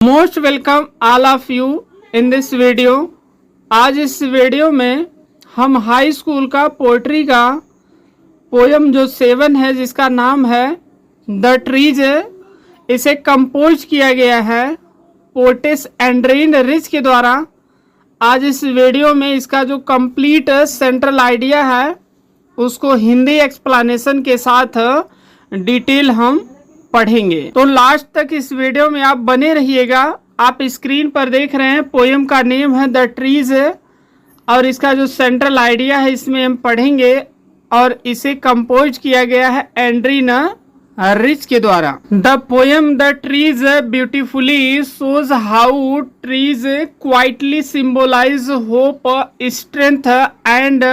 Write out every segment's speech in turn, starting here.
Most welcome all of you in this video. आज इस video में हम हाई स्कूल का पोएट्री का पोयम जो 7 है जिसका नाम है द ट्रीज, इसे कंपोज किया गया है पोएटिस एंड्रीन रिच के द्वारा। आज इस वीडियो में इसका जो कंप्लीट सेंट्रल आइडिया है उसको हिंदी एक्सप्लेनेशन के साथ डिटेल हम पढ़ेंगे, तो लास्ट तक इस वीडियो में आप बने रहिएगा। आप स्क्रीन पर देख रहे हैं पोयम का नेम है द ट्रीज और इसका जो सेंट्रल आइडिया है इसमें हम पढ़ेंगे और इसे कंपोज किया गया है एंड्रीन रिच के द्वारा। The poem the trees beautifully shows how trees quietly symbolise hope, strength and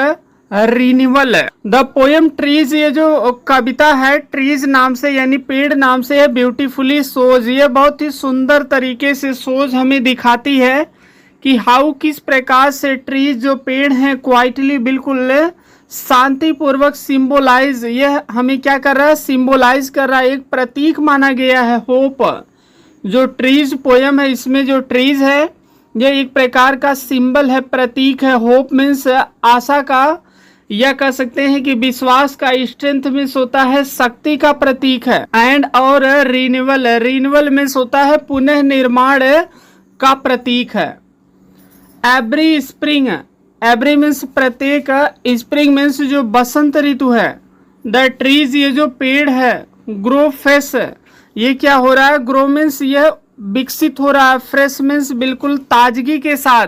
renewal. The poem trees, ये जो कविता है ट्रीज नाम से यानी पेड़ नाम से है, ब्यूटीफुली सोज, ये बहुत ही सुंदर तरीके से सोज हमें दिखाती है कि हाउ किस प्रकार से ट्रीज जो पेड़ हैं क्वाइटली बिल्कुल शांति पूर्वक सिंबलाइज, ये हमें क्या कर रहा है, सिंबलाइज कर रहा है, एक प्रतीक माना गया है होप। जो ट्रीज पोयम है इसमें जो ट्रीज है ये एक प्रकार का सिंबल है, प्रतीक है। होप मीन्स आशा का, या कह सकते हैं कि विश्वास का, स्ट्रेंथ मीन्स होता है शक्ति का प्रतीक है, एंड और रिन्यूअल, रिन्यूअल मीन्स होता है पुनः निर्माण का प्रतीक है। एवरी स्प्रिंग, एवरी मीन्स प्रत्येक, स्प्रिंग मीन्स जो बसंत ऋतु है। द ट्रीज, ये जो पेड़ है, ग्रो फ्रेश, ये क्या हो रहा है, ग्रो मीन्स यह विकसित हो रहा है, फ्रेश मीन्स बिल्कुल ताजगी के साथ।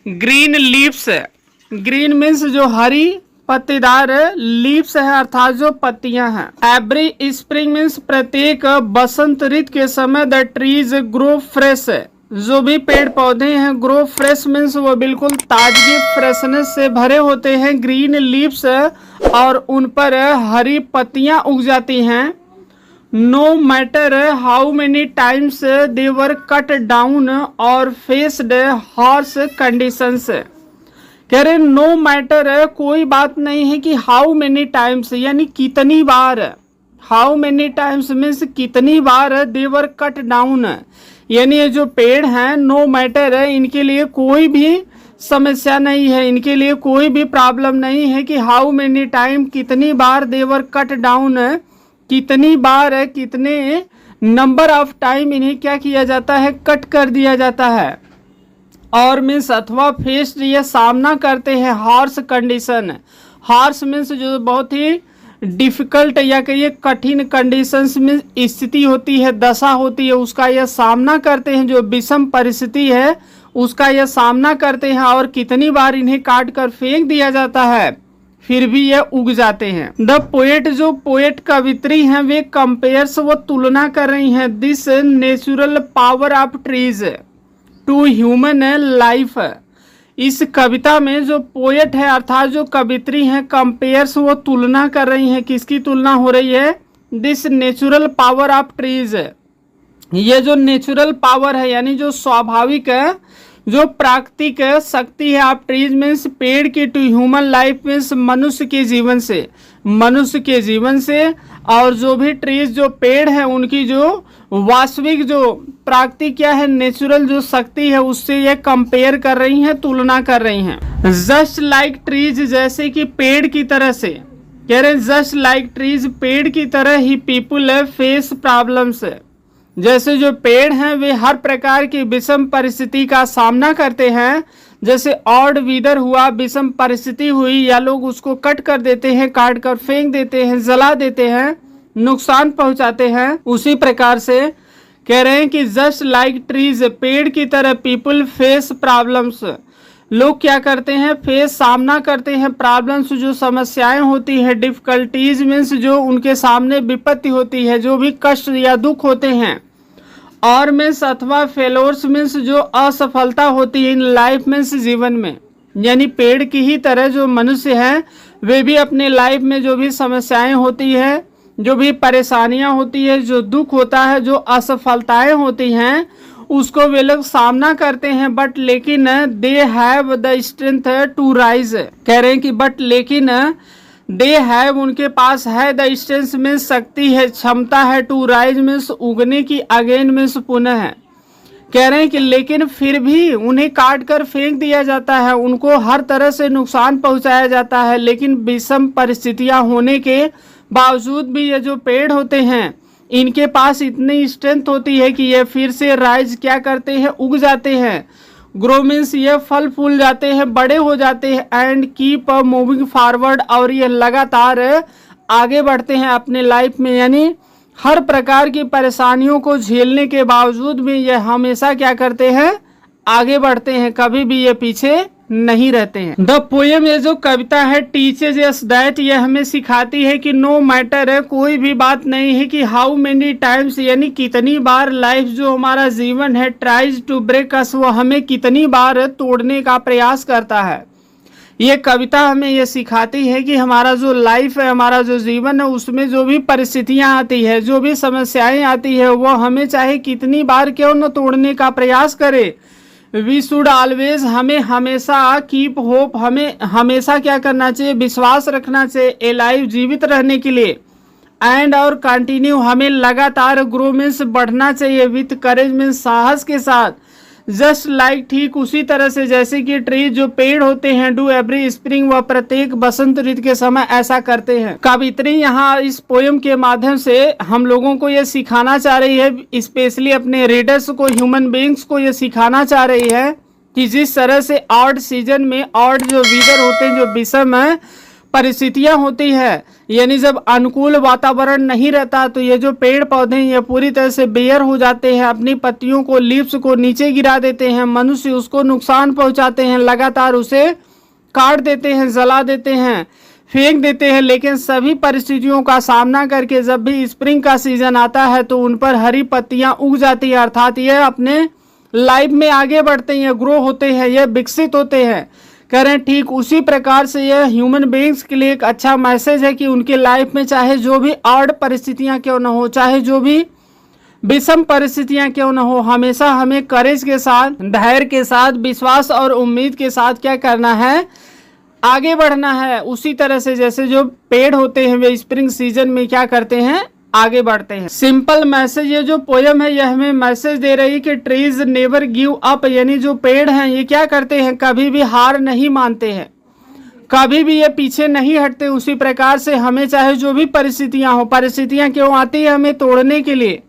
ग्रीन लीव्स, ग्रीन मीन्स जो हरी पत्तेदार, लीव्स है अर्थात जो पत्तियां हैं। एवरी स्प्रिंग मीन्स प्रत्येक बसंत ऋतु के समय द ट्रीज ग्रो फ्रेश, जो भी पेड़ पौधे हैं ग्रो फ्रेश मीन्स वो बिल्कुल ताजगी फ्रेशनेस से भरे होते हैं। ग्रीन लीव्स, और उन पर हरी पत्तियां उग जाती हैं। No matter how many times they were cut down और फेस्ड हार्श कंडीशंस, कह रहे नो मैटर, कोई बात नहीं है कि हाउ मेनी टाइम्स यानी कितनी बार, हाउ मेनी टाइम्स मीन्स कितनी बार, देवर कट डाउन यानी ये जो पेड़ हैं नो मैटर है, इनके लिए कोई भी समस्या नहीं है, इनके लिए कोई भी प्रॉब्लम नहीं है कि हाउ मेनी टाइम कितनी बार, देवर कट डाउन कितनी बार, कितने नंबर ऑफ टाइम इन्हें क्या किया जाता है, कट कर दिया जाता है। और मीन्स अथवा फेस, ये सामना करते हैं हार्श कंडीशन, हार्श मीन्स जो बहुत ही डिफिकल्ट या कहिए कठिन कंडीशंस में स्थिति होती है, दशा होती है, उसका यह सामना करते हैं, जो विषम परिस्थिति है उसका यह सामना करते हैं। और कितनी बार इन्हें काट कर फेंक दिया जाता है फिर भी ये उग जाते हैं। द पोएट, जो पोएट कवित्री हैं वे कंपेयर्स, वो तुलना कर रही हैं this natural power of trees to human life. इस कविता में जो पोएट है अर्थात जो कवित्री हैं कंपेयर्स, वो तुलना कर रही हैं, किसकी तुलना हो रही है, this natural power of trees, ये जो नेचुरल पावर है यानी जो स्वाभाविक है, जो प्राकृतिक शक्ति है ऑफ ट्रीज मीन्स पेड़ की, टू ह्यूमन लाइफ मीन्स मनुष्य के जीवन से, मनुष्य के जीवन से। और जो भी ट्रीज जो पेड़ है उनकी जो वास्तविक जो प्राकृतिक क्या है, नेचुरल जो शक्ति है उससे ये कंपेयर कर रही हैं, तुलना कर रही हैं। जस्ट लाइक ट्रीज, जैसे कि पेड़ की तरह से, कह रहे जस्ट लाइक ट्रीज, पेड़ की तरह ही पीपुल फेस प्रॉब्लम्स, जैसे जो पेड़ हैं वे हर प्रकार की विषम परिस्थिति का सामना करते हैं। जैसे ऑड वेदर हुआ, विषम परिस्थिति हुई, या लोग उसको कट कर देते हैं, काट कर फेंक देते हैं, जला देते हैं, नुकसान पहुंचाते हैं, उसी प्रकार से कह रहे हैं कि जस्ट लाइक ट्रीज, पेड़ की तरह पीपल फेस प्रॉब्लम्स, लोग क्या करते हैं, फेस सामना करते हैं प्रॉब्लम्स, जो समस्याएं होती है, डिफिकल्टीज मीन्स जो उनके सामने विपत्ति होती है, जो भी कष्ट या दुख होते हैं। और मीन्स अथवा फेलोर्स मीन्स जो असफलता होती है इन लाइफ मीन्स जीवन में, यानी पेड़ की ही तरह जो मनुष्य हैं वे भी अपने लाइफ में जो भी समस्याएं होती है, जो भी परेशानियां होती है, जो दुख होता है, जो असफलताएं होती हैं उसको वे लोग सामना करते हैं। बट लेकिन they have the strength to rise, कह रहे हैं कि बट लेकिन दे हैव, उनके पास है, द स्ट्रेंथ मीन्स शक्ति है, क्षमता है, टू राइज मीन्स उगने की, अगेन मीन्स पुनः है, कह रहे हैं कि लेकिन फिर भी उन्हें काट कर फेंक दिया जाता है, उनको हर तरह से नुकसान पहुंचाया जाता है। लेकिन विषम परिस्थितियां होने के बावजूद भी ये जो पेड़ होते हैं इनके पास इतनी स्ट्रेंथ होती है कि ये फिर से राइज क्या करते हैं, उग जाते हैं। ग्रो मीन्स ये फल फूल जाते हैं, बड़े हो जाते हैं एंड कीप मूविंग फॉरवर्ड, और ये लगातार आगे बढ़ते हैं अपने लाइफ में। यानी हर प्रकार की परेशानियों को झेलने के बावजूद भी ये हमेशा क्या करते हैं, आगे बढ़ते हैं, कभी भी ये पीछे नहीं रहते हैं। द पोएम, ये जो कविता है, टीचेज अस दैट, ये हमें सिखाती है कि नो मैटर है, कोई भी बात नहीं है कि हाउ मेनी टाइम्स, यानी कितनी बार लाइफ जो हमारा जीवन है ट्राइज टू ब्रेक अस, वो हमें कितनी बार तोड़ने का प्रयास करता है। ये कविता हमें ये सिखाती है कि हमारा जो लाइफ है, हमारा जो जीवन है, उसमें जो भी परिस्थितियां आती है, जो भी समस्याएं आती है, वो हमें चाहे कितनी बार क्यों न तोड़ने का प्रयास करे, वी शुड ऑलवेज, हमें हमेशा कीप होप, हमें हमेशा क्या करना चाहिए, विश्वास रखना चाहिए, ए लाइफ, जीवित रहने के लिए, एंड और कंटिन्यू, हमें लगातार, ग्रो मीन्स बढ़ना चाहिए, विथ करेज मीन्स साहस के साथ, जस्ट लाइक, ठीक उसी तरह से जैसे कि ट्री, जो पेड़ होते हैं, डू एवरी स्प्रिंग, वह प्रत्येक बसंत ऋतु के समय ऐसा करते हैं। कवित्री यहाँ इस पोएम के माध्यम से हम लोगों को ये सिखाना चाह रही है, स्पेशली अपने रीडर्स को, ह्यूमन बींग्स को ये सिखाना चाह रही है कि जिस तरह से ऑड सीजन में, ऑड जो वेदर होते हैं, जो विषम परिस्थितियां होती है, यानी जब अनुकूल वातावरण नहीं रहता तो ये जो पेड़ पौधे ये पूरी तरह से बेयर हो जाते हैं, अपनी पत्तियों को, लीव्स को नीचे गिरा देते हैं, मनुष्य उसको नुकसान पहुंचाते हैं, लगातार उसे काट देते हैं, जला देते हैं, फेंक देते हैं। लेकिन सभी परिस्थितियों का सामना करके जब भी स्प्रिंग का सीजन आता है तो उन पर हरी पत्तियां उग जाती है, अर्थात ये अपने लाइफ में आगे बढ़ते हैं, ग्रो होते हैं, ये विकसित होते हैं। करें ठीक उसी प्रकार से यह ह्यूमन बीइंग्स के लिए एक अच्छा मैसेज है कि उनके लाइफ में चाहे जो भी ऑड परिस्थितियां क्यों न हो, चाहे जो भी विषम परिस्थितियां क्यों न हो, हमेशा हमें करेज के साथ, धैर्य के साथ, विश्वास और उम्मीद के साथ क्या करना है, आगे बढ़ना है। उसी तरह से जैसे जो पेड़ होते हैं वे स्प्रिंग सीजन में क्या करते हैं, आगे बढ़ते हैं। सिंपल मैसेज, ये जो पोयम है यह हमें मैसेज दे रही है कि ट्रीज नेवर गिव अप, यानी जो पेड़ हैं ये क्या करते हैं, कभी भी हार नहीं मानते हैं, कभी भी ये पीछे नहीं हटते। उसी प्रकार से हमें चाहे जो भी परिस्थितियां हो, परिस्थितियां क्यों आती है, हमें तोड़ने के लिए,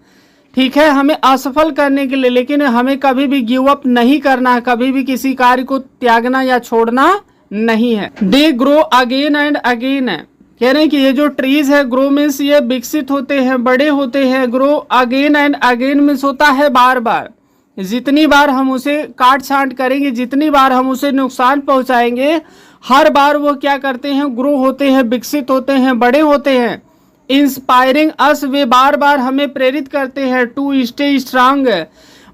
ठीक है, हमें असफल करने के लिए, लेकिन हमें कभी भी गिव अप नहीं करना है, कभी भी किसी कार्य को त्यागना या छोड़ना नहीं है। They grow again and again है, कह रहे हैं कि ये जो ट्रीज है, ग्रो मीन्स ये विकसित होते हैं, बड़े होते हैं, grow again and again means होता है बार बार। जितनी बार हम उसे काट छांट करेंगे, जितनी बार हम उसे नुकसान पहुंचाएंगे, हर बार वो क्या करते हैं, ग्रो होते हैं, विकसित होते हैं, बड़े होते हैं। इंस्पायरिंग अस, वे बार बार हमें प्रेरित करते हैं, टू स्टे स्ट्रांग,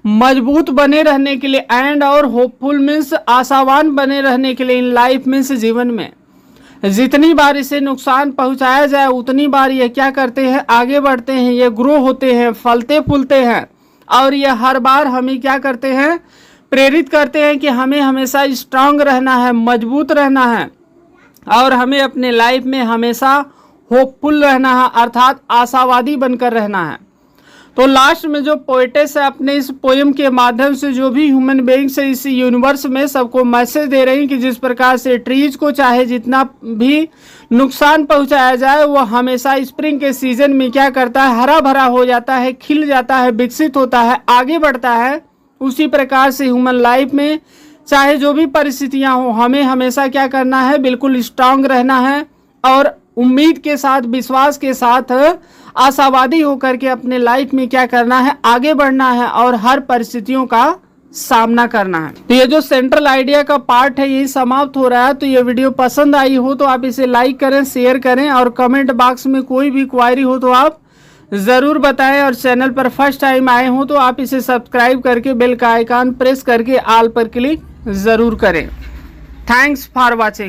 मजबूत बने रहने के लिए, एंड और होपफुल मीन्स आशावान बने रहने के लिए, इन लाइफ मीन्स जीवन में जितनी बार इसे नुकसान पहुंचाया जाए उतनी बार ये क्या करते हैं, आगे बढ़ते हैं, ये ग्रो होते हैं, फलते फूलते हैं, और ये हर बार हमें क्या करते हैं, प्रेरित करते हैं कि हमें हमेशा स्ट्रांग रहना है, मजबूत रहना है, और हमें अपने लाइफ में हमेशा होपफुल रहना है, अर्थात आशावादी बनकर रहना है। तो लास्ट में जो पोएटेस है अपने इस पोएम के माध्यम से जो भी ह्यूमन बीइंग्स है इस यूनिवर्स में सबको मैसेज दे रही हैं कि जिस प्रकार से ट्रीज को चाहे जितना भी नुकसान पहुंचाया जाए वो हमेशा स्प्रिंग के सीजन में क्या करता है, हरा भरा हो जाता है, खिल जाता है, विकसित होता है, आगे बढ़ता है। उसी प्रकार से ह्यूमन लाइफ में चाहे जो भी परिस्थितियां हो, हमें हमेशा क्या करना है, बिल्कुल स्ट्रांग रहना है, और उम्मीद के साथ, विश्वास के साथ, आशावादी होकर के अपने लाइफ में क्या करना है, आगे बढ़ना है, और हर परिस्थितियों का सामना करना है। तो ये जो सेंट्रल आइडिया का पार्ट है यही समाप्त हो रहा है। तो ये वीडियो पसंद आई हो तो आप इसे लाइक करें, शेयर करें, और कमेंट बॉक्स में कोई भी क्वायरी हो तो आप ज़रूर बताएं, और चैनल पर फर्स्ट टाइम आए हो तो आप इसे सब्सक्राइब करके बेल का आइकन प्रेस करके ऑल पर क्लिक ज़रूर करें। Thanks for watching.